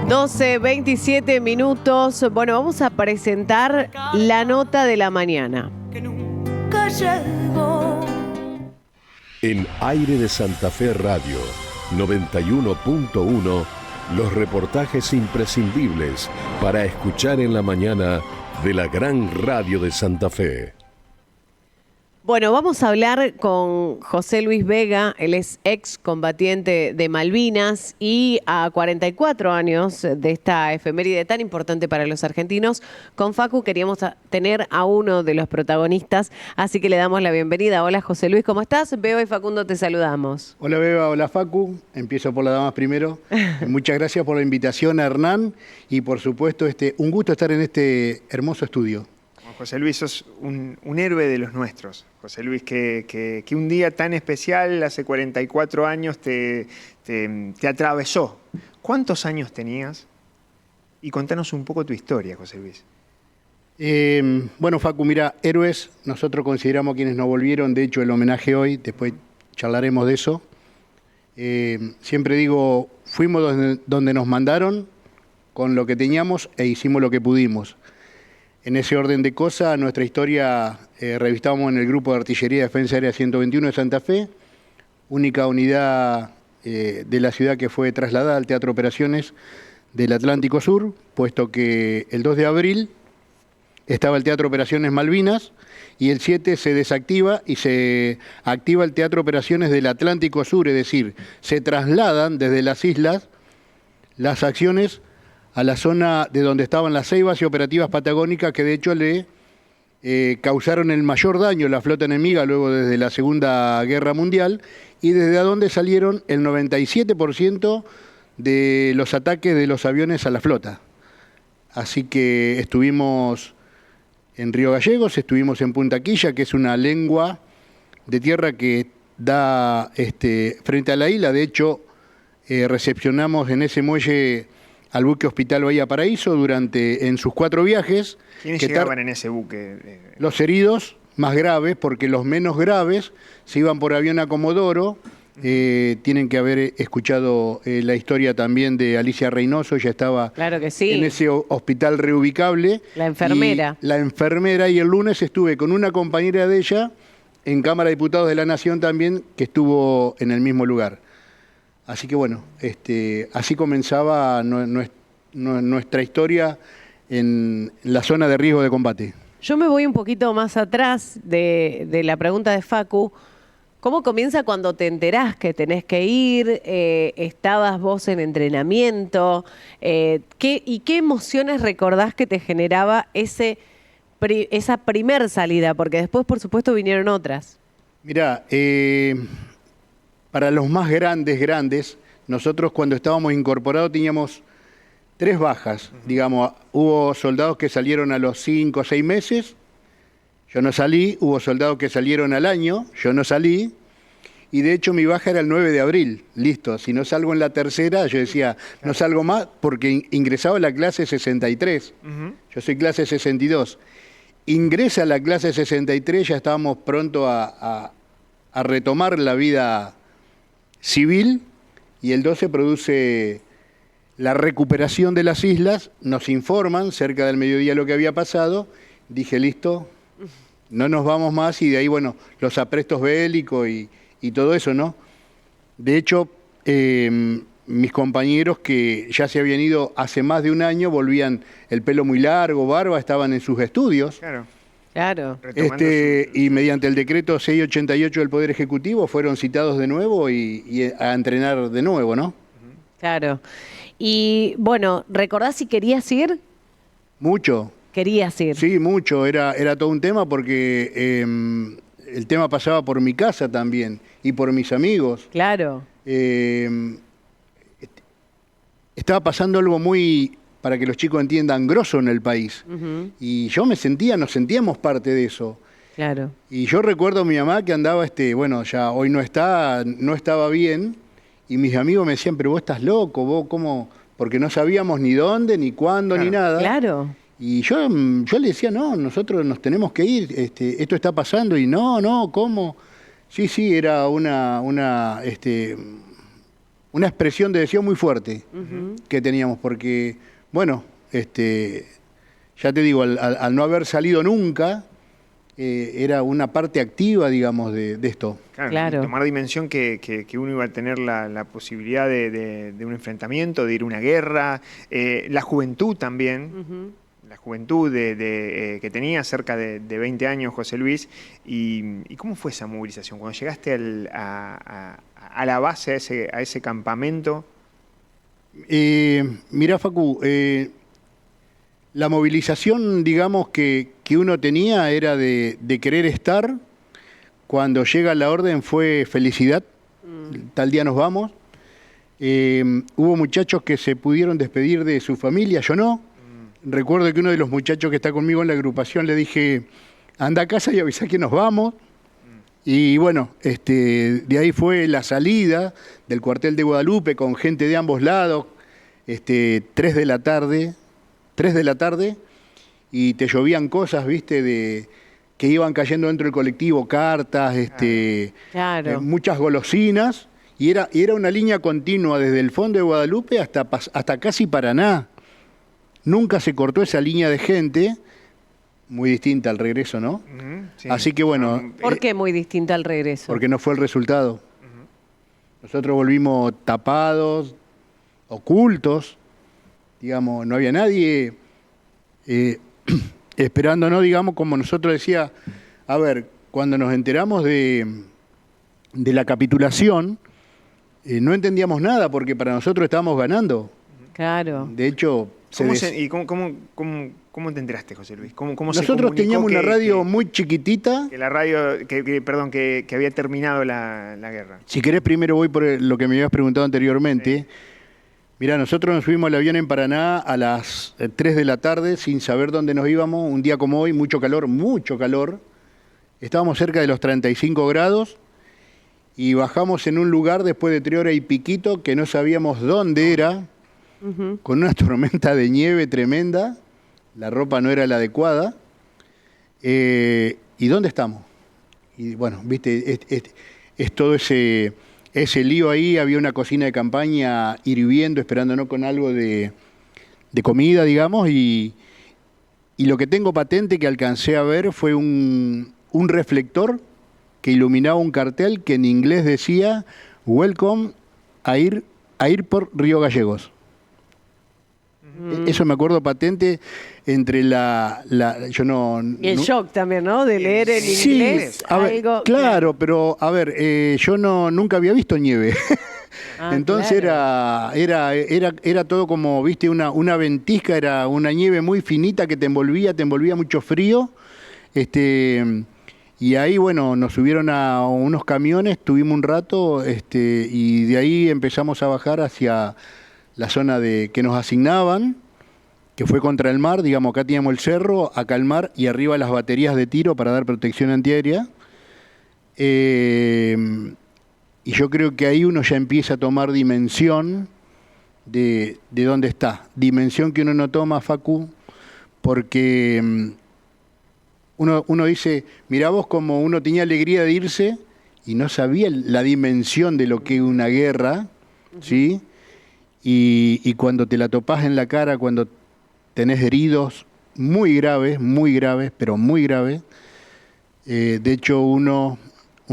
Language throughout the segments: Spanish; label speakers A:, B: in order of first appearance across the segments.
A: 12:27 minutos. Bueno, vamos a presentar la nota de la mañana.
B: En Aire de Santa Fe Radio 91.1, los reportajes imprescindibles para escuchar en la mañana de la gran radio de Santa Fe.
A: Bueno, vamos a hablar con José Luis Vega, él es ex combatiente de Malvinas y a 44 años de esta efeméride tan importante para los argentinos, con Facu queríamos tener a uno de los protagonistas, así que le damos la bienvenida. Hola José Luis, ¿cómo estás? Beba y Facundo te saludamos.
C: Hola Beba, hola Facu, empiezo por las damas primero. Muchas gracias por la invitación a Hernán y por supuesto un gusto estar en este hermoso estudio.
D: José Luis, sos un héroe de los nuestros. José Luis, que un día tan especial, hace 44 años, te atravesó. ¿Cuántos años tenías? Y contanos un poco tu historia, José Luis.
C: Bueno, Facu, mira, héroes, nosotros consideramos quienes nos volvieron, de hecho el homenaje hoy, después charlaremos de eso. Siempre digo, fuimos donde nos mandaron, con lo que teníamos e hicimos lo que pudimos. En ese orden de cosas, nuestra historia revistábamos en el Grupo de Artillería de Defensa Aérea 121 de Santa Fe, única unidad de la ciudad que fue trasladada al Teatro Operaciones del Atlántico Sur, puesto que el 2 de abril estaba el Teatro Operaciones Malvinas y el 7 se desactiva y se activa el Teatro Operaciones del Atlántico Sur, es decir, se trasladan desde las islas las acciones a la zona de donde estaban las ceibas y operativas patagónicas que de hecho le causaron el mayor daño a la flota enemiga luego desde la Segunda Guerra Mundial y desde donde salieron el 97% de los ataques de los aviones a la flota. Así que estuvimos en Río Gallegos, estuvimos en Punta Quilla, que es una lengua de tierra que da frente a la isla. De hecho, recepcionamos en ese muelle al buque Hospital Bahía Paraíso en sus 4 viajes.
D: ¿Quiénes llegaban en ese buque?
C: Los heridos más graves, porque los menos graves se iban por avión a Comodoro. Tienen que haber escuchado la historia también de Alicia Reynoso, ella estaba
A: claro que sí,
C: en ese hospital reubicable.
A: La enfermera.
C: Y el lunes estuve con una compañera de ella en Cámara de Diputados de la Nación también, que estuvo en el mismo lugar. Así que bueno, así comenzaba nuestra historia en la zona de riesgo de combate.
A: Yo me voy un poquito más atrás de la pregunta de Facu. ¿Cómo comienza cuando te enterás que tenés que ir? ¿Estabas vos en entrenamiento? ¿Qué emociones recordás que te generaba esa primer salida? Porque después, por supuesto, vinieron otras.
C: Mirá, para los más grandes, nosotros cuando estábamos incorporados teníamos 3 bajas. Digamos, hubo soldados que salieron a los 5 o 6 meses, yo no salí, hubo soldados que salieron al año, yo no salí, y de hecho mi baja era el 9 de abril, listo, si no salgo en la tercera, yo decía, no salgo más, porque ingresaba a la clase 63, yo soy clase 62, ingresa a la clase 63, ya estábamos pronto a retomar la vida civil, y el 12 produce la recuperación de las islas, nos informan cerca del mediodía lo que había pasado, dije listo, no nos vamos más, y de ahí, bueno, los aprestos bélicos y todo eso, ¿no? De hecho, mis compañeros que ya se habían ido hace más de un año, volvían el pelo muy largo, barba, estaban en sus estudios.
A: Claro.
C: Y mediante el decreto 688 del Poder Ejecutivo fueron citados de nuevo y a entrenar de nuevo, ¿no?
A: Claro. Y bueno, ¿recordás si querías ir?
C: Mucho.
A: ¿Querías ir?
C: Sí, mucho. Era todo un tema porque el tema pasaba por mi casa también y por mis amigos.
A: Claro.
C: Estaba pasando algo muy, para que los chicos entiendan, grosso en el país. Y yo nos sentíamos parte de eso.
A: Claro.
C: Y yo recuerdo a mi mamá que andaba, bueno, ya hoy no estaba bien, y mis amigos me decían, pero vos estás loco, vos cómo, porque no sabíamos ni dónde, ni cuándo, ni nada.
A: Claro.
C: Y yo le decía, no, nosotros nos tenemos que ir, esto está pasando, y no, ¿cómo? Sí, era una una expresión de deseo muy fuerte que teníamos, porque, bueno, ya te digo, al no haber salido nunca, era una parte activa, digamos, de esto.
A: Claro.
D: Tomar dimensión que uno iba a tener la posibilidad de un enfrentamiento, de ir a una guerra, la juventud también, la juventud que tenía cerca de 20 años José Luis, y cómo fue esa movilización, cuando llegaste a la base, a ese campamento.
C: Mirá, Facu, la movilización, digamos, que uno tenía era de querer estar. Cuando llega la orden fue felicidad, tal día nos vamos. Hubo muchachos que se pudieron despedir de su familia, yo no. Recuerdo que uno de los muchachos que está conmigo en la agrupación le dije, anda a casa y avisa que nos vamos. Y bueno, de ahí fue la salida del cuartel de Guadalupe con gente de ambos lados, 3 de la tarde, y te llovían cosas, viste, que iban cayendo dentro del colectivo, cartas,
A: Claro.
C: muchas golosinas, y era una línea continua desde el fondo de Guadalupe hasta casi Paraná. Nunca se cortó esa línea de gente, muy distinta al regreso, ¿no?
D: Sí.
C: Así que bueno.
A: ¿Por qué muy distinta al regreso?
C: Porque no fue el resultado. Nosotros volvimos tapados, ocultos, digamos, no había nadie esperándonos, digamos, como nosotros decía, a ver, cuando nos enteramos de la capitulación, no entendíamos nada porque para nosotros estábamos ganando.
A: Claro.
C: De hecho,
D: ¿Cómo te enteraste, José Luis? ¿Cómo
C: nosotros teníamos una radio muy chiquitita.
D: Que la radio, que había terminado la guerra.
C: Si querés, primero voy por lo que me habías preguntado anteriormente. Sí. Mirá, nosotros nos subimos al avión en Paraná a las 3 de la tarde sin saber dónde nos íbamos. Un día como hoy, mucho calor. Estábamos cerca de los 35 grados y bajamos en un lugar después de 3 horas y piquito que no sabíamos dónde era, con una tormenta de nieve tremenda. La ropa no era la adecuada. ¿Y dónde estamos? Y bueno, viste, es todo ese lío ahí. Había una cocina de campaña hirviendo, esperándonos con algo de comida, digamos, y lo que tengo patente que alcancé a ver fue un reflector que iluminaba un cartel que en inglés decía "Welcome a ir por Río Gallegos". Eso me acuerdo patente entre yo no...
A: Y el shock también, ¿no? De leer en inglés algo...
C: Claro, pero a ver, yo nunca había visto nieve. Entonces claro. era todo como, viste, una ventisca, era una nieve muy finita que te envolvía mucho frío. Y ahí, bueno, nos subieron a unos camiones, tuvimos un rato, y de ahí empezamos a bajar hacia la zona que nos asignaban, que fue contra el mar. Digamos, acá teníamos el cerro, acá el mar y arriba las baterías de tiro para dar protección antiaérea. Y yo creo que ahí uno ya empieza a tomar dimensión de dónde está. Dimensión que uno no toma, Facu, porque uno dice, mirá vos como uno tenía alegría de irse y no sabía la dimensión de lo que es una guerra, ¿sí? Y cuando te la topás en la cara, cuando tenés heridos muy graves, pero muy graves. De hecho, un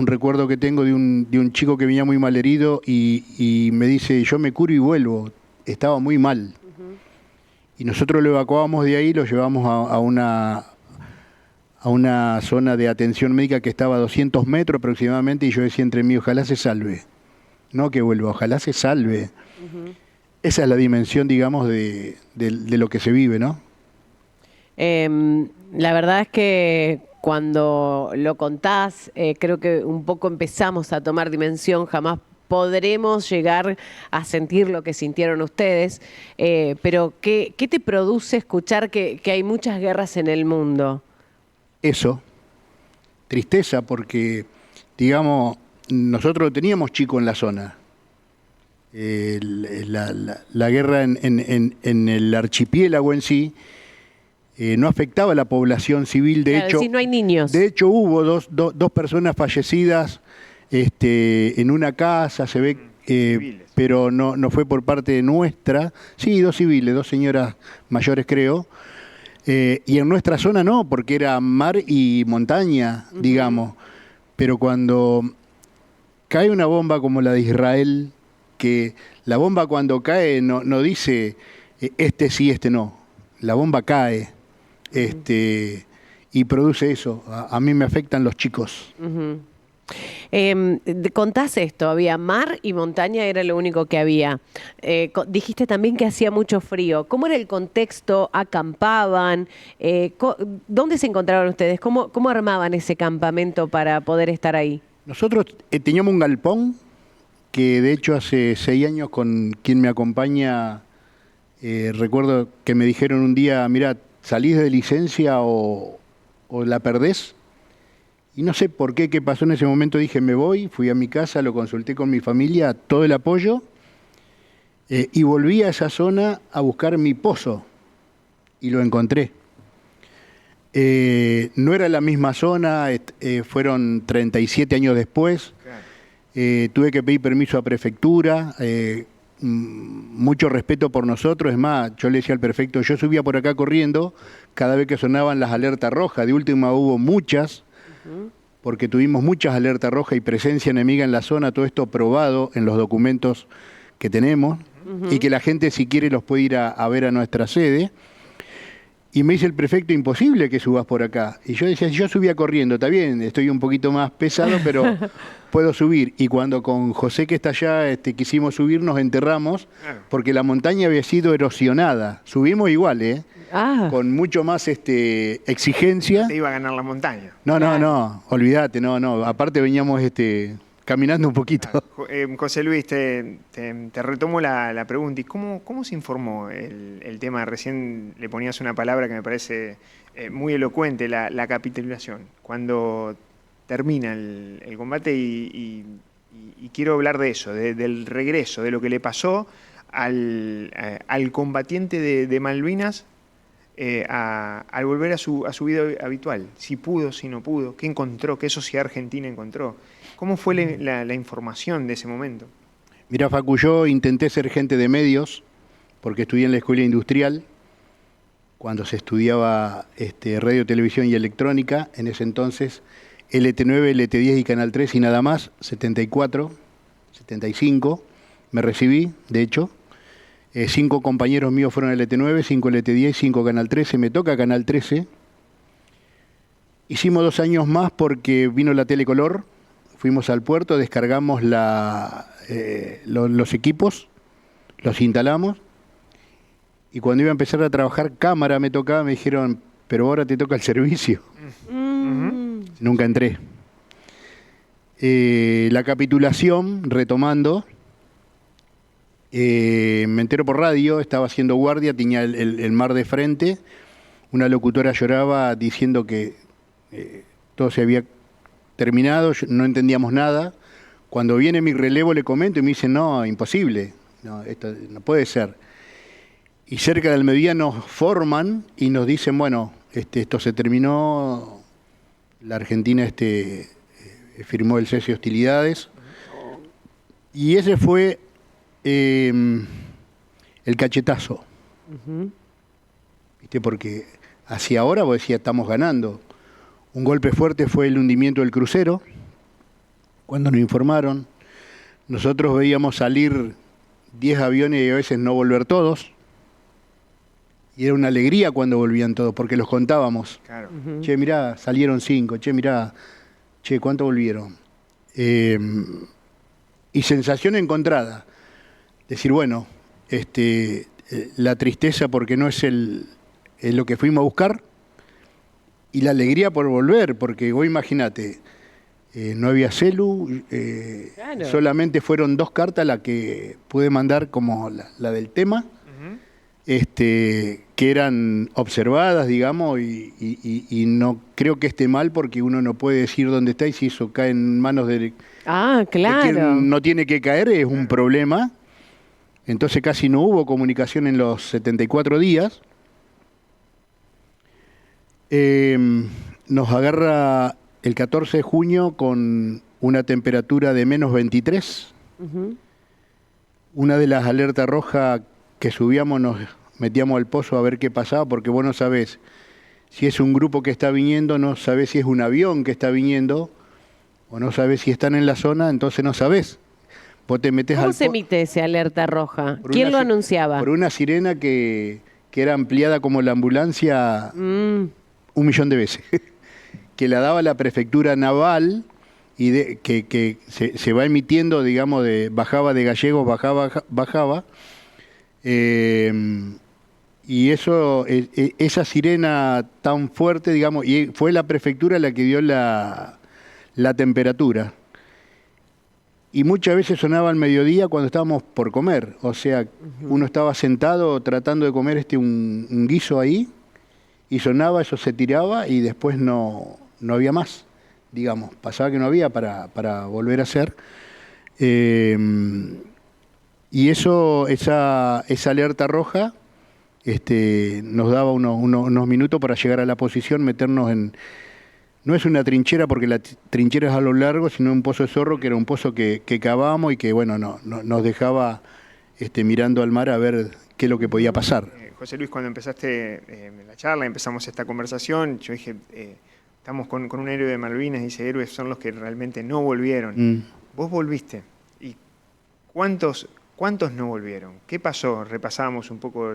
C: recuerdo que tengo de un chico que venía muy mal herido y me dice, yo me curo y vuelvo. Estaba muy mal. Y nosotros lo evacuábamos de ahí, lo llevamos a una zona de atención médica que estaba a 200 metros aproximadamente, y yo decía entre mí, ojalá se salve. No que vuelva, ojalá se salve. Esa es la dimensión, digamos, de lo que se vive, ¿no?
A: La verdad es que cuando lo contás, creo que un poco empezamos a tomar dimensión. Jamás podremos llegar a sentir lo que sintieron ustedes, pero ¿qué te produce escuchar que hay muchas guerras en el mundo?
C: Eso, tristeza, porque, digamos, nosotros teníamos chico en la zona. La guerra en el archipiélago en sí no afectaba a la población civil. De hecho,
A: no hay niños.
C: De hecho, hubo dos personas fallecidas en una casa. Se ve
D: Civiles.
C: pero no fue por parte nuestra. Sí, 2 civiles, 2 señoras mayores creo. Y en nuestra zona no, porque era mar y montaña, digamos. Pero cuando cae una bomba como la de Israel, que la bomba cuando cae no dice este sí, este no. La bomba cae y produce eso. A mí me afectan los chicos.
A: Contás esto, había mar y montaña, era lo único que había. Dijiste también que hacía mucho frío. ¿Cómo era el contexto? ¿Acampaban? ¿Dónde se encontraban ustedes? ¿Cómo armaban ese campamento para poder estar ahí?
C: Nosotros teníamos un galpón que de hecho hace 6 años con quien me acompaña, recuerdo que me dijeron un día, mira, salís de licencia o la perdés. Y no sé por qué pasó en ese momento, dije me voy, fui a mi casa, lo consulté con mi familia, todo el apoyo, y volví a esa zona a buscar mi pozo, y lo encontré. No era la misma zona, fueron 37 años después, tuve que pedir permiso a prefectura, mucho respeto por nosotros, es más, yo le decía al prefecto, yo subía por acá corriendo cada vez que sonaban las alertas rojas, de última hubo muchas, porque tuvimos muchas alertas rojas y presencia enemiga en la zona, todo esto probado en los documentos que tenemos, y que la gente si quiere los puede ir a ver a nuestra sede. Y me dice el prefecto, imposible que subas por acá. Y yo decía, yo subía corriendo, está bien, estoy un poquito más pesado, pero puedo subir. Y cuando con José, que está allá, quisimos subir, nos enterramos, porque la montaña había sido erosionada. Subimos igual, con mucho más exigencia.
D: Te iba a ganar la montaña.
C: No, olvídate, no. Aparte veníamos caminando un poquito.
D: José Luis, te retomo la pregunta. ¿Y cómo se informó el tema? Recién le ponías una palabra que me parece muy elocuente, la capitulación. Cuando termina el combate y quiero hablar de eso, del regreso, de lo que le pasó al combatiente de Malvinas al volver a su vida habitual. Si pudo, si no pudo, qué encontró, qué sociedad argentina encontró. ¿Cómo fue la información de ese momento?
C: Mira, Facu, yo intenté ser gente de medios, porque estudié en la escuela industrial, cuando se estudiaba radio, televisión y electrónica, en ese entonces, LT9, LT10 y Canal 3 y nada más, 74, 75, me recibí, de hecho. 5 compañeros míos fueron LT9, 5 LT10, 5 Canal 13, me toca Canal 13. Hicimos 2 años más porque vino la Telecolor, fuimos al puerto, descargamos los equipos, los instalamos, y cuando iba a empezar a trabajar cámara me tocaba, me dijeron, pero ahora te toca el servicio. Nunca entré. La capitulación, retomando, me entero por radio, estaba haciendo guardia, tenía el mar de frente, una locutora lloraba diciendo que todo se había terminado, no entendíamos nada. Cuando viene mi relevo le comento y me dicen, no, imposible, no, esto no puede ser. Y cerca del mediodía nos forman y nos dicen, bueno, esto se terminó, la Argentina firmó el cese de hostilidades. Y ese fue el cachetazo. ¿Viste? Porque hacia ahora vos decías, estamos ganando. Un golpe fuerte fue el hundimiento del crucero, cuando nos informaron. Nosotros veíamos salir 10 aviones y a veces no volver todos. Y era una alegría cuando volvían todos, porque los contábamos.
D: Claro.
C: Che, mirá, salieron 5, che, mirá, che, ¿cuánto volvieron? Y sensación encontrada. Decir, bueno, la tristeza porque no es lo que fuimos a buscar, y la alegría por volver, porque vos imaginate, no había celu,
A: Claro.
C: solamente fueron 2 cartas las que pude mandar como la del tema, que eran observadas, digamos, y no creo que esté mal porque uno no puede decir dónde está, y si eso cae en manos de
A: Ah, claro.
C: quien no tiene que caer es un problema. Entonces casi no hubo comunicación en los 74 días. Nos agarra el 14 de junio con una temperatura de -23. Una de las alertas rojas que subíamos nos metíamos al pozo a ver qué pasaba, porque vos no sabés si es un grupo que está viniendo, no sabés si es un avión que está viniendo, o no sabés si están en la zona, entonces no sabés. Vos te metés
A: ¿Cómo
C: al
A: se emite ese alerta roja? ¿Quién lo anunciaba?
C: Por una sirena que era ampliada como la ambulancia 1.000.000 de veces, que la daba la prefectura naval y que se va emitiendo, digamos, bajaba de Gallegos, bajaba. Y eso, esa sirena tan fuerte, digamos, y fue la prefectura la que dio la temperatura. Y muchas veces sonaba al mediodía cuando estábamos por comer. O sea, uno estaba sentado tratando de comer un guiso ahí, y sonaba, eso se tiraba y después no había más. Digamos, pasaba que no había para volver a hacer. Y esa alerta roja nos daba unos minutos para llegar a la posición, meternos en... No es una trinchera porque la trinchera es a lo largo, sino un pozo de zorro, que era un pozo que cavábamos y que bueno nos dejaba mirando al mar a ver qué es lo que podía pasar.
D: José Luis, cuando empezaste la charla, empezamos esta conversación, yo dije, estamos con un héroe de Malvinas, dice, héroes son los que realmente no volvieron. Vos volviste. ¿Y cuántos no volvieron? ¿Qué pasó? Repasábamos un poco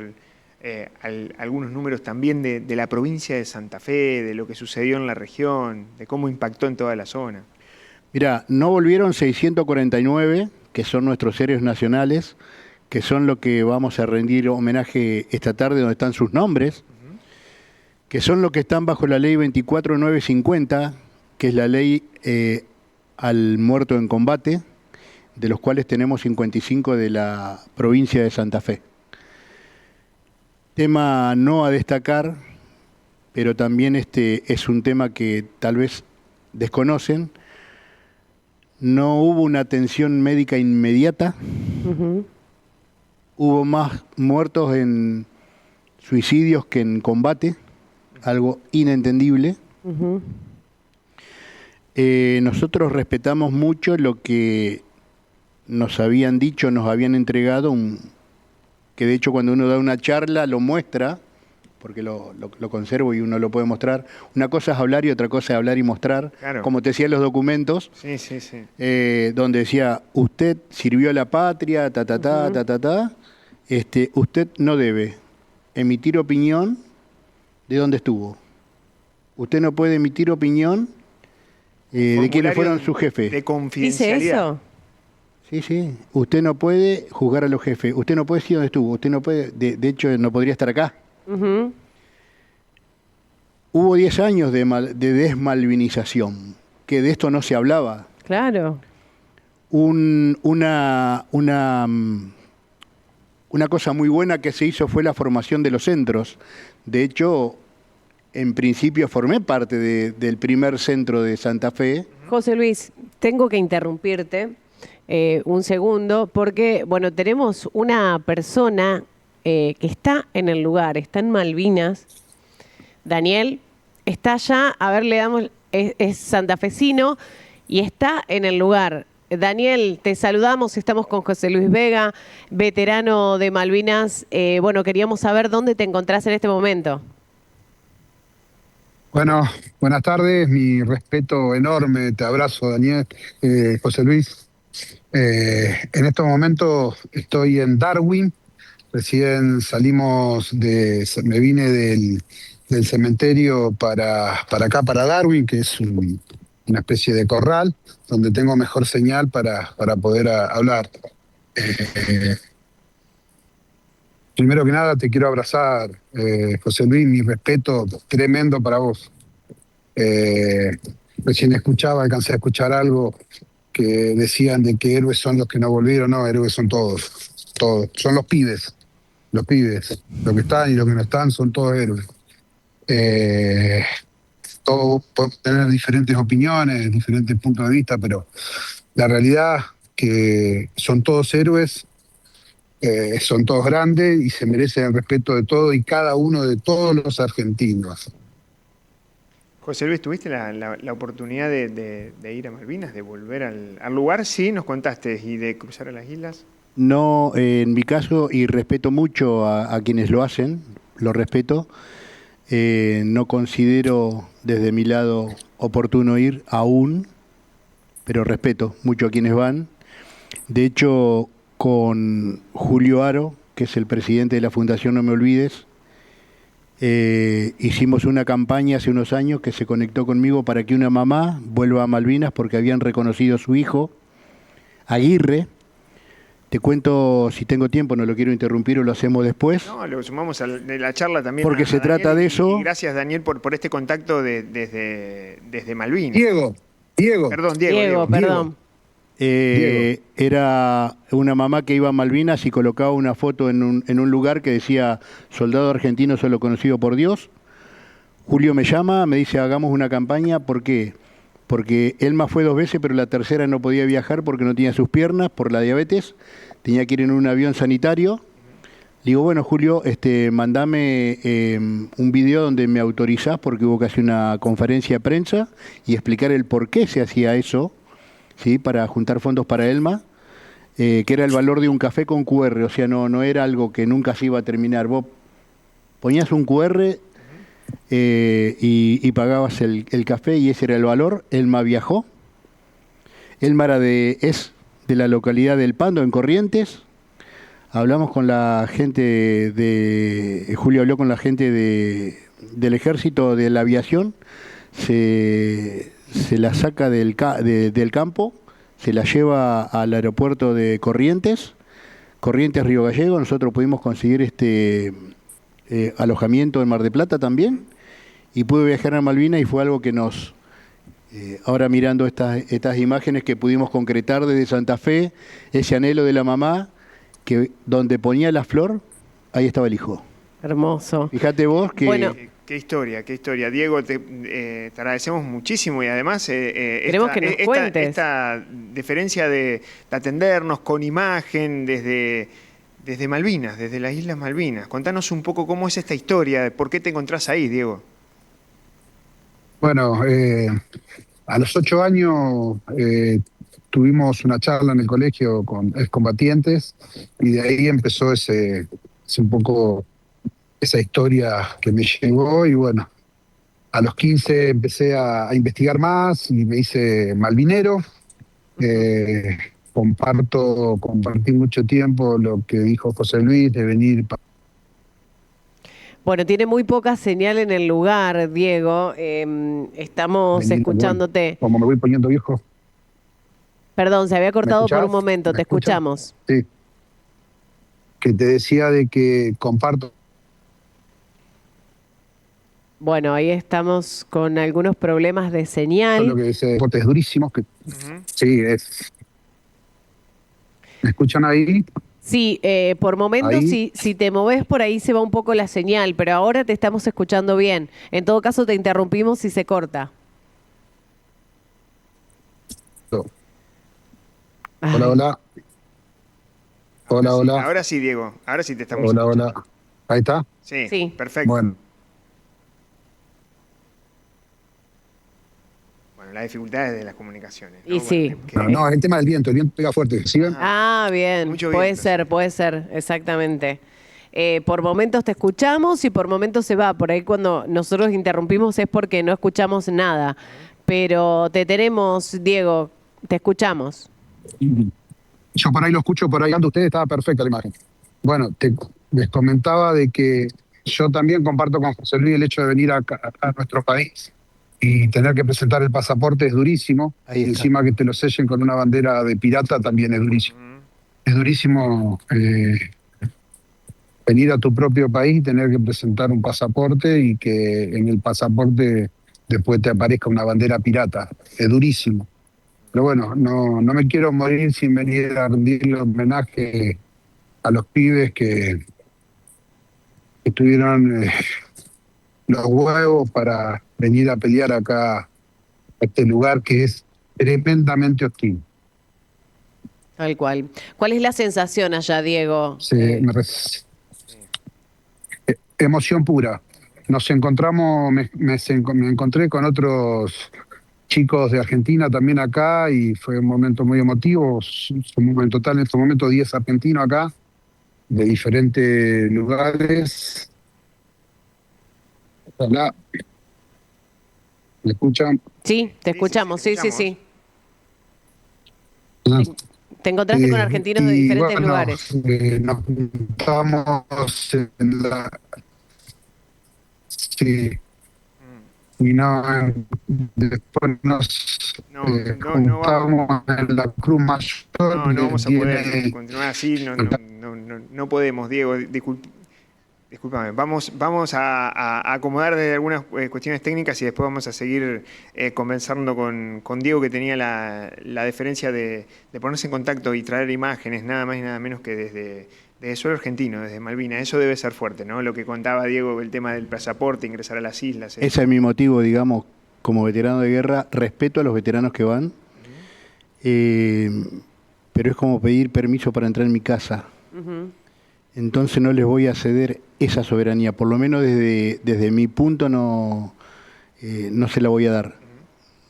D: algunos números también de la provincia de Santa Fe, de lo que sucedió en la región, de cómo impactó en toda la zona.
C: Mirá, no volvieron 649, que son nuestros héroes nacionales, que son lo que vamos a rendir homenaje esta tarde, donde están sus nombres, que son los que están bajo la ley 24950, que es la ley al muerto en combate, de los cuales tenemos 55 de la provincia de Santa Fe. Tema no a destacar, pero también es un tema que tal vez desconocen. No hubo una atención médica inmediata. Hubo más muertos en suicidios que en combate, algo inentendible. Nosotros respetamos mucho lo que nos habían dicho, nos habían entregado, que de hecho cuando uno da una charla lo muestra, porque lo conservo y uno lo puede mostrar. Una cosa es hablar y otra cosa es hablar y mostrar, claro. Como te decía los documentos,
D: sí.
C: Donde decía, usted sirvió a la patria, usted no debe emitir opinión de dónde estuvo. Usted no puede emitir opinión de quiénes fueron sus jefes.
D: De confidencialidad.
A: ¿Dice eso?
C: Sí. Usted no puede juzgar a los jefes. Usted no puede decir dónde estuvo. Usted no puede, de hecho, no podría estar acá. Hubo 10 años de desmalvinización, que de esto no se hablaba.
A: Claro.
C: Una cosa muy buena que se hizo fue la formación de los centros. De hecho, en principio formé parte del primer centro de Santa Fe.
A: José Luis, tengo que interrumpirte un segundo, porque, bueno, tenemos una persona que está en el lugar, está en Malvinas. Daniel está allá, a ver, le damos, es santafesino y está en el lugar. Daniel, te saludamos, estamos con José Luis Vega, veterano de Malvinas. Bueno, queríamos saber dónde te encontrás en este momento.
E: Bueno, buenas tardes, mi respeto enorme, te abrazo, Daniel, José Luis. En estos momentos estoy en Darwin, recién me vine del cementerio para acá, para Darwin, que es una especie de corral, donde tengo mejor señal para poder hablar. Primero que nada te quiero abrazar, José Luis, mi respeto tremendo para vos. Recién alcancé a escuchar algo que decían de que héroes son los que no volvieron. No, héroes son todos, son los pibes, los que están y los que no están son todos héroes. Todos podemos tener diferentes opiniones, diferentes puntos de vista, pero la realidad que son todos héroes, son todos grandes y se merecen el respeto de todos y cada uno de todos los argentinos.
D: José Luis, ¿tuviste la oportunidad de ir a Malvinas, de volver al lugar? Sí, nos contaste, y de cruzar a las islas.
C: No, en mi caso, y respeto mucho a quienes lo hacen, lo respeto, no considero desde mi lado oportuno ir aún, pero respeto mucho a quienes van. De hecho, con Julio Aro, que es el presidente de la Fundación No Me Olvides, hicimos una campaña hace unos años que se conectó conmigo para que una mamá vuelva a Malvinas porque habían reconocido a su hijo, Aguirre. Te cuento, si tengo tiempo, no lo quiero interrumpir o lo hacemos después.
D: No, lo sumamos de la charla también.
C: Porque se
D: Daniel,
C: trata de eso.
D: Y gracias, Daniel, por este contacto desde Malvinas.
E: Diego.
D: Perdón,
A: Diego, perdón.
C: Era una mamá que iba a Malvinas y colocaba una foto en un lugar que decía soldado argentino solo conocido por Dios. Julio me llama, me dice hagamos una campaña. ¿Por qué? Porque Elma fue 2 veces, pero la tercera no podía viajar porque no tenía sus piernas por la diabetes. Tenía que ir en un avión sanitario. Le digo, bueno, Julio, mandame un video donde me autorizás porque hubo que hacer una conferencia de prensa y explicar el por qué se hacía eso, ¿sí? Para juntar fondos para Elma, que era el valor de un café con QR, o sea, no era algo que nunca se iba a terminar. Vos ponías un QR y pagabas el café y ese era el valor. Elma viajó. Elma es de la localidad del Pando, en Corrientes. Hablamos con la gente Julio habló con la gente del ejército, de la aviación, se la saca del campo, se la lleva al aeropuerto de Corrientes, Río Gallego. Nosotros pudimos conseguir alojamiento en Mar del Plata también, y pude viajar a Malvinas y fue algo que nos... ahora mirando estas imágenes que pudimos concretar desde Santa Fe, ese anhelo de la mamá, que donde ponía la flor, ahí estaba el hijo.
A: Hermoso.
C: Fíjate vos que...
A: Bueno,
D: Qué historia, qué historia. Diego, te agradecemos muchísimo y además
A: queremos que nos cuentes.
D: Esta deferencia de atendernos con imagen desde Malvinas, desde las Islas Malvinas. Contanos un poco cómo es esta historia, por qué te encontrás ahí, Diego.
E: Bueno, a los 8 años tuvimos una charla en el colegio con excombatientes y de ahí empezó ese un poco esa historia que me llevó. Y bueno, a los 15 empecé a investigar más y me hice malvinero. Compartí mucho tiempo lo que dijo José Luis de venir.
A: Bueno, tiene muy poca señal en el lugar, Diego. Estamos escuchándote.
E: Como me voy poniendo viejo.
A: Perdón, se había cortado por un
E: escuchás?
A: momento,
E: ¿Me
A: te
E: escuchás?
A: escuchamos.
E: Sí. Que te decía de que comparto.
A: Bueno, ahí estamos con algunos problemas de
E: Lo
A: señal.
E: que dice deportes durísimos. Sí, es. ¿Me escuchan ahí?
A: Sí, por momentos
E: Ahí.
A: si te moves por ahí se va un poco la señal, pero ahora te estamos escuchando bien. En todo caso te interrumpimos si se corta. Ay,
E: Hola, hola. Hola,
D: Sí,
E: hola.
D: ahora sí, Diego, ahora sí te estamos
E: Hola,
D: escuchando.
E: hola. Ahí está.
D: Sí,
A: Sí.
D: perfecto.
E: Bueno,
D: Bueno, las dificultades de las comunicaciones, ¿no?
A: Y sí.
E: no, es el tema del viento. El viento pega fuerte. ¿Siguen?
A: bien,
D: Mucho
A: puede
D: viento,
A: ser, exactamente. Por momentos te escuchamos y por momentos se va. Por ahí cuando nosotros interrumpimos es porque no escuchamos nada. Pero te tenemos, Diego, te escuchamos.
E: Yo por ahí lo escucho, por ahí ando ustedes, estaba perfecta la imagen. Bueno, les comentaba de que yo también comparto con José Luis el hecho de venir acá a nuestro país y tener que presentar el pasaporte es durísimo.
C: Ahí
E: Y
C: está.
E: encima que te lo sellen con una bandera de pirata también es durísimo. Es durísimo venir a tu propio país y tener que presentar un pasaporte y que en el pasaporte después te aparezca una bandera pirata. Es durísimo. Pero bueno, no me quiero morir sin venir a rendirle homenaje a los pibes que tuvieron los huevos para venir a pelear acá a este lugar que es tremendamente hostil.
A: Tal cual. ¿Cuál es la sensación allá, Diego?
E: Emoción pura. Nos encontramos, me encontré con otros chicos de Argentina también acá y fue un momento muy emotivo. Somos en total en este momento 10 argentinos acá, de diferentes lugares. Hola, ¿me escuchan?
A: Sí, te
D: Sí,
A: escuchamos,
D: te
A: sí, sí,
D: escuchamos.
A: sí.
E: Ah,
A: Te encontraste con argentinos de
E: y
A: diferentes
E: bueno,
A: lugares.
E: nos juntamos en la... Sí,
D: Mm.
E: y no, después nos
D: No vamos,
E: juntamos en la Cruz Mayor,
D: no
E: que
D: vamos a poder
E: tiene...
D: continuar así, no podemos, Diego, discúlpame. Vamos a acomodar de algunas cuestiones técnicas y después vamos a seguir conversando con Diego, que tenía la deferencia de ponerse en contacto y traer imágenes, nada más y nada menos que desde suelo argentino, desde Malvinas. Eso debe ser fuerte, ¿no? Lo que contaba Diego, el tema del pasaporte, ingresar a las islas.
C: Ese es mi motivo, digamos, como veterano de guerra, respeto a los veteranos que van, eh, pero es como pedir permiso para entrar en mi casa.
A: Ujú.
C: Entonces no les voy a ceder esa soberanía, por lo menos desde mi punto no se la voy a dar.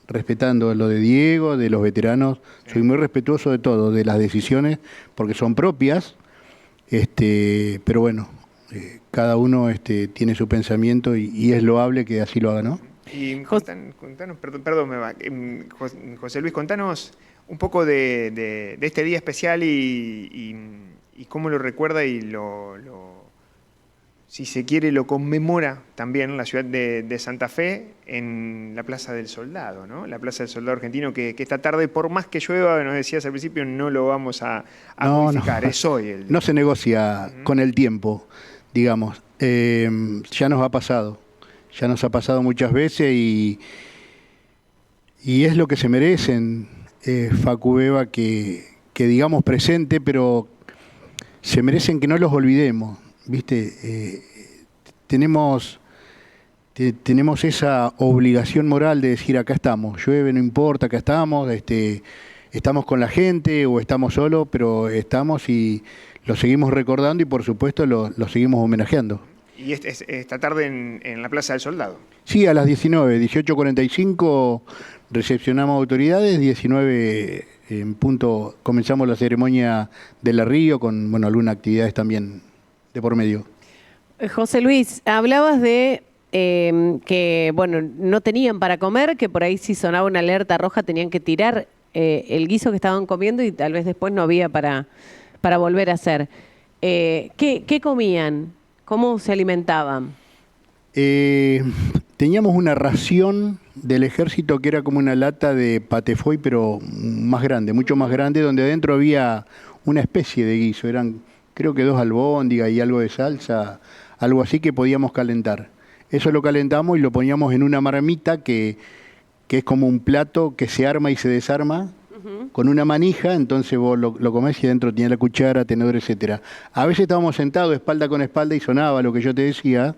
C: Respetando lo de Diego, de los veteranos, soy muy respetuoso de todo, de las decisiones, porque son propias, pero bueno, cada uno tiene su pensamiento y es loable que así lo haga, ¿no?
D: Y contanos, perdón, José Luis, contanos un poco de este día especial y cómo lo recuerda y si se quiere, lo conmemora también la ciudad de Santa Fe en la Plaza del Soldado, ¿no? La Plaza del Soldado argentino, que esta tarde, por más que llueva, nos decías al principio, no lo vamos a
C: No,
D: modificar,
C: no.
D: es hoy el día.
C: No se negocia con el tiempo, digamos. Ya nos ha pasado. Ya nos ha pasado muchas veces y es lo que se merecen, Facu Beba, que digamos presente, pero se merecen que no los olvidemos, ¿viste? Tenemos, tenemos esa obligación moral de decir acá estamos, llueve, no importa, acá estamos, estamos con la gente o estamos solos, pero estamos y lo seguimos recordando y por supuesto lo seguimos homenajeando.
D: Y esta tarde en la Plaza del Soldado.
C: Sí, a las 19, 18:45 recepcionamos autoridades, 19 en punto comenzamos la ceremonia de la Río con bueno, algunas actividades también de por medio.
A: José Luis, hablabas de que, bueno, no tenían para comer, que por ahí si sonaba una alerta roja tenían que tirar el guiso que estaban comiendo y tal vez después no había para volver a hacer. ¿Qué comían? ¿Cómo se alimentaban?
C: Teníamos una ración del ejército que era como una lata de patefoy, pero más grande, mucho más grande, donde adentro había una especie de guiso. Eran, creo que 2 albóndigas y algo de salsa, algo así que podíamos calentar. Eso lo calentamos y lo poníamos en una marmita que es como un plato que se arma y se desarma con una manija, entonces vos lo comés y adentro tenía la cuchara, tenedor, etcétera. A veces estábamos sentados espalda con espalda y sonaba lo que yo te decía,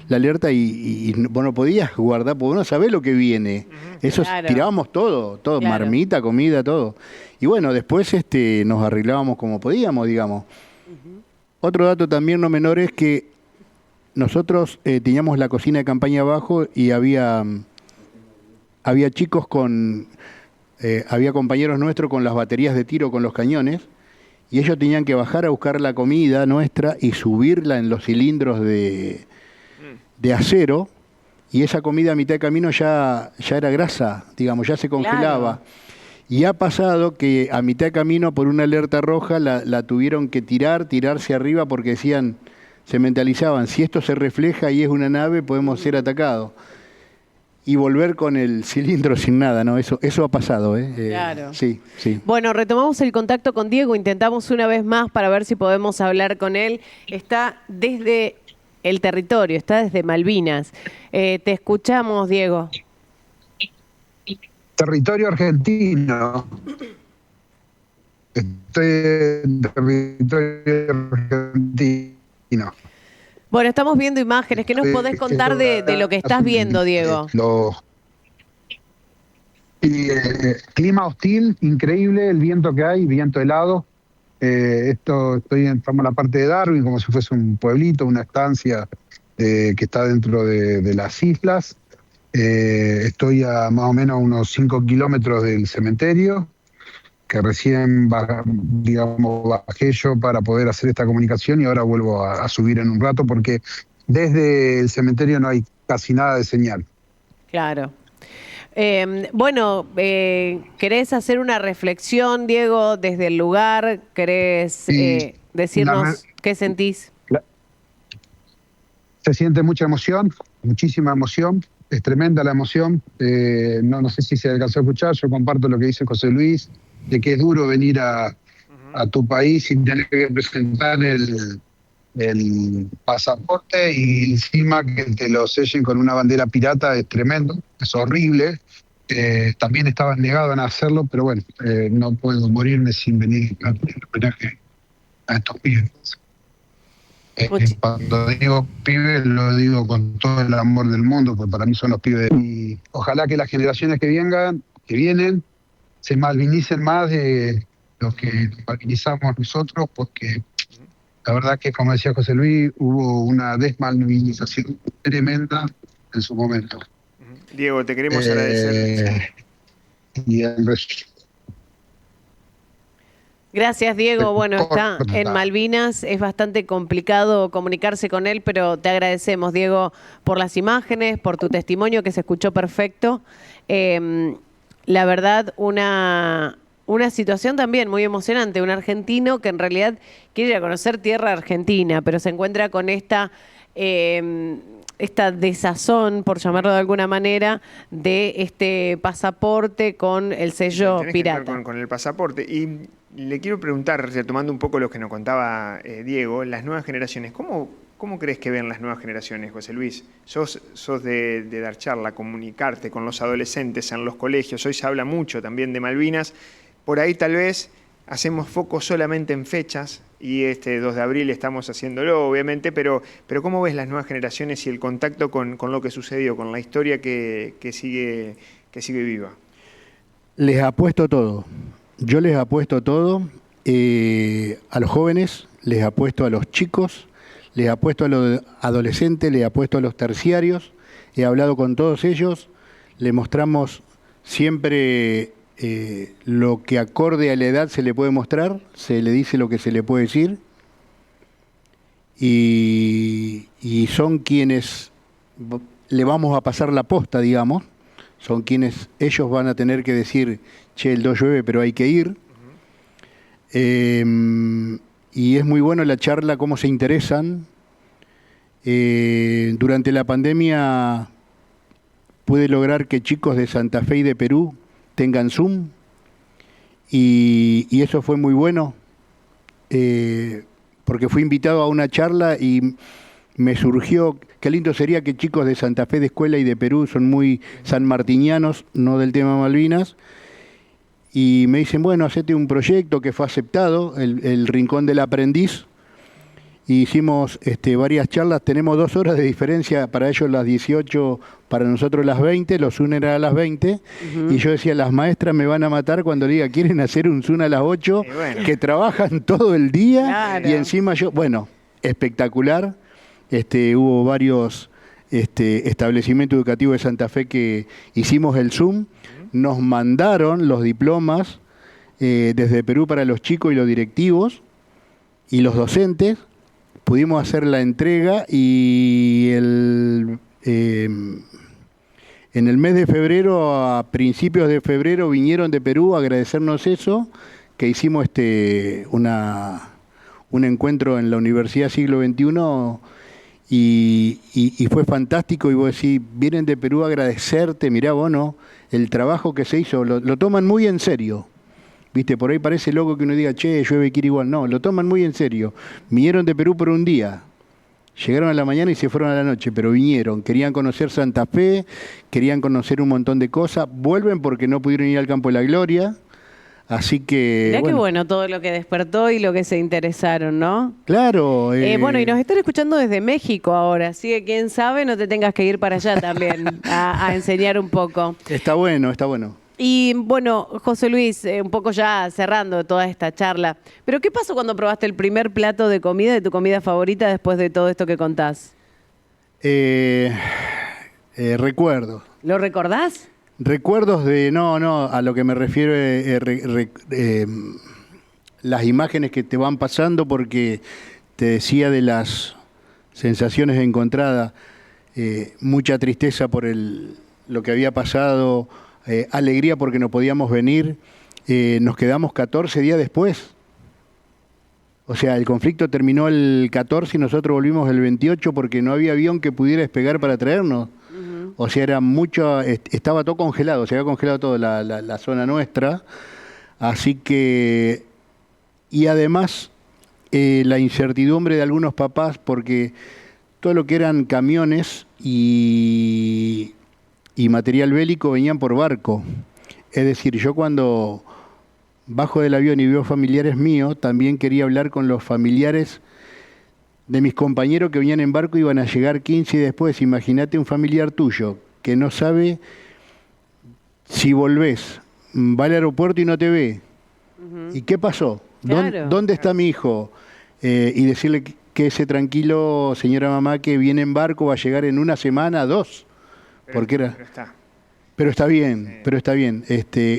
C: la alerta y vos no podías guardar, porque vos no sabés lo que viene. Eso
A: Claro.
C: tirábamos todo,
A: Claro.
C: marmita, comida, todo. Y bueno, después nos arreglábamos como podíamos, digamos. Otro dato también no menor es que nosotros teníamos la cocina de campaña abajo y había chicos había compañeros nuestros con las baterías de tiro, con los cañones, y ellos tenían que bajar a buscar la comida nuestra y subirla en los cilindros de acero, y esa comida a mitad de camino ya era grasa, digamos, ya se congelaba.
A: Claro.
C: Y ha pasado que a mitad de camino, por una alerta roja, la tuvieron que tirarse arriba porque decían, se mentalizaban, si esto se refleja y es una nave, podemos ser atacados. Y volver con el cilindro sin nada, ¿no? Eso ha pasado, ¿eh?
A: Claro.
C: Sí, sí.
A: Bueno, retomamos el contacto con Diego, intentamos una vez más para ver si podemos hablar con él. Está desde el territorio, está desde Malvinas. Te escuchamos, Diego.
E: Territorio argentino. Estoy en territorio argentino.
A: Bueno, estamos viendo imágenes. ¿Qué nos podés contar de lo que estás viendo, Diego?
E: Clima hostil, increíble, el viento que hay, viento helado. Estamos en la parte de Darwin, como si fuese un pueblito, una estancia que está dentro de las islas. Estoy a más o menos unos 5 kilómetros del cementerio, que recién digamos, bajé yo para poder hacer esta comunicación y ahora vuelvo a subir en un rato porque desde el cementerio no hay casi nada de señal.
A: Claro. Bueno, ¿querés hacer una reflexión, Diego, desde el lugar? ¿Querés decirnos qué sentís?
E: Se siente mucha emoción, muchísima emoción, es tremenda la emoción. No sé si se alcanzó a escuchar, yo comparto lo que dice José Luis, de que es duro venir a tu país sin tener que presentar el pasaporte y encima que te lo sellen con una bandera pirata es tremendo, es horrible. También estaba negado en hacerlo, pero bueno, no puedo morirme sin venir a hacer homenaje a estos pibes. Cuando digo pibes lo digo con todo el amor del mundo, porque para mí son los pibes. Y ojalá que las generaciones que vienen, se malvinicen más de lo que malvinizamos nosotros, porque la verdad que, como decía José Luis, hubo una desmalvinización tremenda en su momento.
D: Diego, te queremos agradecer.
E: Y el resto.
A: Gracias, Diego. Bueno, está en Malvinas, es bastante complicado comunicarse con él, pero te agradecemos, Diego, por las imágenes, por tu testimonio que se escuchó perfecto. La verdad, una situación también muy emocionante, un argentino que en realidad quiere ir a conocer tierra argentina, pero se encuentra con esta desazón, por llamarlo de alguna manera, de este pasaporte con el sello pirata.
D: Con el pasaporte. Y le quiero preguntar, retomando un poco lo que nos contaba Diego, las nuevas generaciones, ¿cómo crees que ven las nuevas generaciones, José Luis? Sos de dar charla, comunicarte con los adolescentes en los colegios, hoy se habla mucho también de Malvinas, por ahí tal vez hacemos foco solamente en fechas, y este 2 de abril estamos haciéndolo, obviamente, pero ¿cómo ves las nuevas generaciones y el contacto con lo que sucedió, con la historia que sigue viva?
C: Les apuesto todo. Yo les apuesto todo a los jóvenes, les apuesto a los chicos, les apuesto a los adolescentes, les apuesto a los terciarios. He hablado con todos ellos, les mostramos siempre lo que acorde a la edad se le puede mostrar, se le dice lo que se le puede decir. Y son quienes le vamos a pasar la posta, digamos. Son quienes ellos van a tener que decir, che, el 2 llueve, pero hay que ir. Y es muy bueno la charla, cómo se interesan. Durante la pandemia pude lograr que chicos de Santa Fe y de Perú tengan Zoom. Y eso fue muy bueno, porque fui invitado a una charla y me surgió, qué lindo sería que chicos de Santa Fe de escuela y de Perú son muy sanmartinianos, no del tema Malvinas, y me dicen, bueno, hacete un proyecto que fue aceptado, el Rincón del Aprendiz, y hicimos varias charlas, tenemos 2 horas de diferencia, para ellos las 18, para nosotros las 20, los Zoom eran a las 20, y yo decía, las maestras me van a matar cuando diga, quieren hacer un Zoom a las 8, bueno, que trabajan todo el día, claro. Y encima yo, bueno, espectacular. Hubo varios establecimientos educativos de Santa Fe que hicimos el Zoom, nos mandaron los diplomas desde Perú para los chicos y los directivos y los docentes, pudimos hacer la entrega y en el mes de febrero, a principios de febrero, vinieron de Perú a agradecernos eso, que hicimos un encuentro en la Universidad Siglo XXI. Y fue fantástico, y vos decís, vienen de Perú a agradecerte, mirá vos, ¿no? El trabajo que se hizo, lo toman muy en serio. Viste, por ahí parece loco que uno diga, che, llueve, quiere igual. No, lo toman muy en serio. Vinieron de Perú por un día. Llegaron a la mañana y se fueron a la noche, pero vinieron. Querían conocer Santa Fe, querían conocer un montón de cosas. Vuelven porque no pudieron ir al Campo de la Gloria. Así que...
A: Mirá qué bueno todo lo que despertó y lo que se interesaron, ¿no?
C: Claro.
A: Bueno, y nos están escuchando desde México ahora, así que quién sabe, no te tengas que ir para allá también a enseñar un poco.
C: Está bueno, está bueno.
A: Y bueno, José Luis, un poco ya cerrando toda esta charla, pero ¿qué pasó cuando probaste el primer plato de comida, de tu comida favorita, después de todo esto que contás?
C: Recuerdo.
A: ¿Lo recordás?
C: Recuerdos de, no, a lo que me refiero las imágenes que te van pasando, porque te decía de las sensaciones encontradas, mucha tristeza por lo que había pasado, alegría porque no podíamos venir, nos quedamos 14 días después. O sea, el conflicto terminó el 14 y nosotros volvimos el 28 porque no había avión que pudiera despegar para traernos. O sea, era mucho, estaba todo congelado, se había congelado toda la zona nuestra. Así que, y además la incertidumbre de algunos papás, porque todo lo que eran camiones y material bélico venían por barco. Es decir, yo cuando bajo del avión y veo familiares míos, también quería hablar con los familiares de mis compañeros que venían en barco y iban a llegar 15 y después. Imagínate un familiar tuyo que no sabe si volvés, va al aeropuerto y no te ve. ¿Y qué pasó?
A: Claro.
C: ¿Dónde está mi hijo? Y decirle que ese tranquilo, señora mamá, que viene en barco, va a llegar en una semana, 2. Porque era... Pero está bien, pero está bien.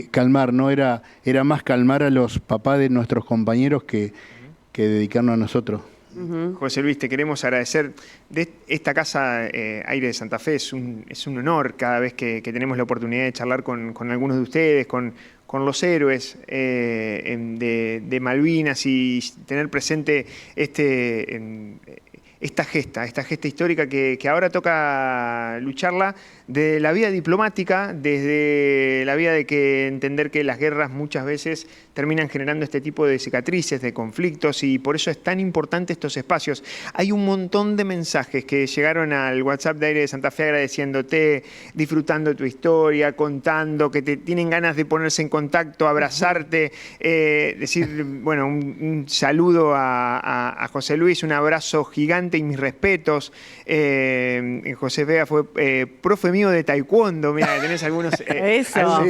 C: Calmar, ¿no? Era más calmar a los papás de nuestros compañeros que dedicarnos a nosotros.
D: José Luis, te queremos agradecer. De esta casa, Aire de Santa Fe, es un honor cada vez que tenemos la oportunidad de charlar con algunos de ustedes, con los héroes de Malvinas, y tener presente esta gesta histórica que ahora toca lucharla de la vía diplomática, desde la vía de que entender que las guerras muchas veces terminan generando este tipo de cicatrices, de conflictos, y por eso es tan importante estos espacios. Hay un montón de mensajes que llegaron al WhatsApp de Aire de Santa Fe agradeciéndote, disfrutando tu historia, contando, que te tienen ganas de ponerse en contacto, abrazarte, decir, bueno, un saludo a José Luis, un abrazo gigante y mis respetos. José Vega fue profe mío de taekwondo. Mira, tenés algunos...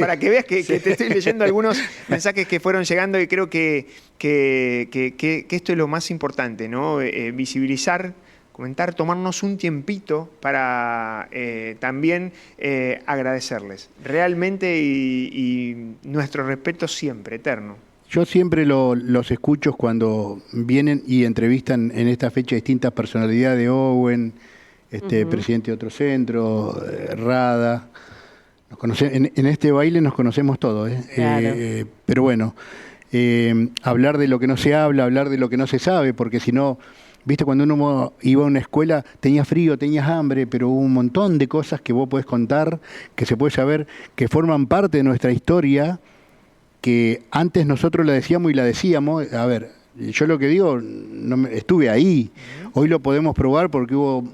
D: para que veas que te estoy leyendo algunos mensajes que fueron llegando, y creo que esto es lo más importante, ¿no? Visibilizar, comentar, tomarnos un tiempito para también agradecerles. Realmente, y nuestro respeto siempre, eterno.
C: Yo siempre los escucho cuando vienen y entrevistan en esta fecha distintas personalidades de Owen, presidente de otro centro, Rada. En este baile nos conocemos todos,
A: Claro.
C: Pero bueno, hablar de lo que no se habla, hablar de lo que no se sabe, porque si no, viste, cuando uno iba a una escuela, tenías frío, tenías hambre, pero hubo un montón de cosas que vos podés contar, que se puede saber, que forman parte de nuestra historia, que antes nosotros la decíamos y la decíamos. A ver, yo lo que digo, estuve ahí, hoy lo podemos probar porque hubo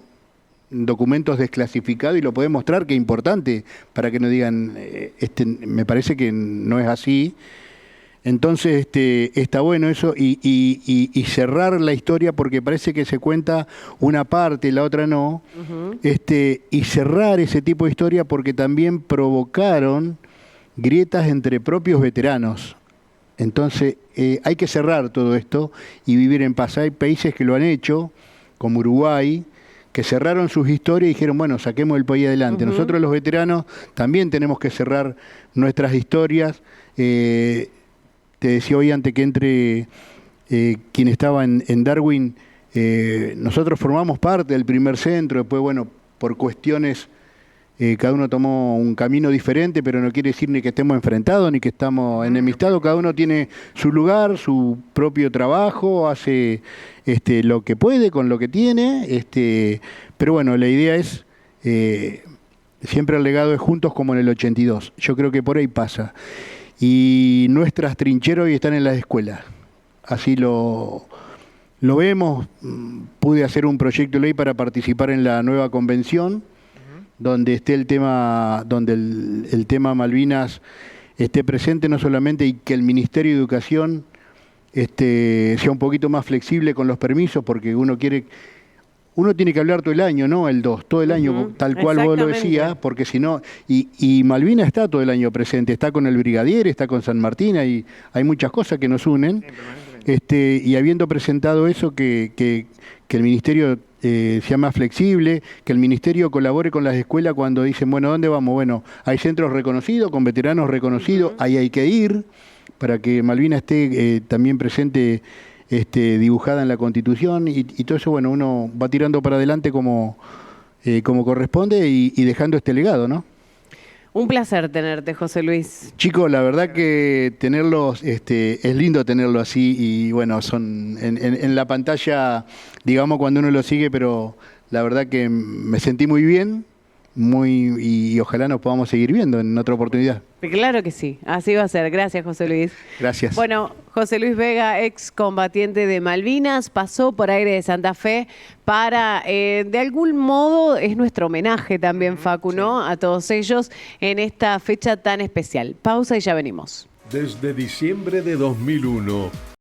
C: documentos desclasificados y lo podemos mostrar, que es importante, para que no digan, me parece que no es así. Entonces está bueno eso, y cerrar la historia, porque parece que se cuenta una parte, la otra no, y cerrar ese tipo de historia porque también provocaron grietas entre propios veteranos. Entonces hay que cerrar todo esto y vivir en paz. Hay países que lo han hecho, como Uruguay, que cerraron sus historias y dijeron, bueno, saquemos el país adelante. Nosotros los veteranos también tenemos que cerrar nuestras historias. Te decía hoy, antes que entre quien estaba en Darwin, nosotros formamos parte del primer centro. Después, bueno, por cuestiones, cada uno tomó un camino diferente, pero no quiere decir ni que estemos enfrentados, ni que estamos enemistados. Cada uno tiene su lugar, su propio trabajo, hace lo que puede con lo que tiene. Pero bueno, la idea es, siempre el legado es juntos como en el 82. Yo creo que por ahí pasa. Y nuestras trincheras hoy están en las escuelas. Así lo vemos. Pude hacer un proyecto de ley para participar en la nueva convención, donde esté el tema Malvinas esté presente, no solamente, y que el Ministerio de Educación sea un poquito más flexible con los permisos, porque uno tiene que hablar todo el año, no el 2, todo el año, tal cual vos lo decías, porque si no, y Malvinas está todo el año presente, está con el Brigadier, está con San Martín, hay muchas cosas que nos unen, y habiendo presentado eso, que el Ministerio sea más flexible, que el ministerio colabore con las escuelas cuando dicen, bueno, ¿dónde vamos? Bueno, hay centros reconocidos, con veteranos reconocidos, ahí hay que ir, para que Malvina esté también presente, dibujada en la Constitución, y todo eso, bueno, uno va tirando para adelante como corresponde y dejando este legado, ¿no?
A: Un placer tenerte, José Luis.
C: Chicos, la verdad que tenerlos, es lindo tenerlo así y bueno, son en la pantalla, digamos, cuando uno lo sigue, pero la verdad que me sentí muy bien, y ojalá nos podamos seguir viendo en otra oportunidad.
A: Claro que sí, así va a ser. Gracias, José Luis.
C: Gracias.
A: Bueno, José Luis Vega, ex combatiente de Malvinas, pasó por Aire de Santa Fe para, de algún modo, es nuestro homenaje también, Facu, ¿no? A todos ellos en esta fecha tan especial. Pausa y ya venimos.
B: Desde diciembre de 2001,